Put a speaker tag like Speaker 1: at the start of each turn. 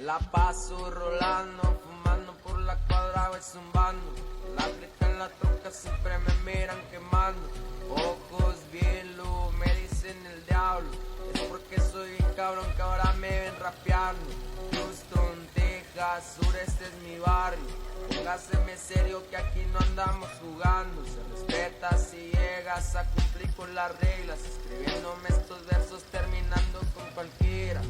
Speaker 1: la paso rolando, fumando por la cuadra voy zumbando. La clica en la troca siempre me miran quemando. Ojos bien luz, me dicen el diablo. Es porque soy bien cabrón que ahora me ven rapeando. Houston, Texas, sureste es mi barrio. Póngaseme serio que aquí no andamos jugando. Se respeta si llegas a cumplir con las reglas. Escribiéndome estos versos terminando con cualquiera.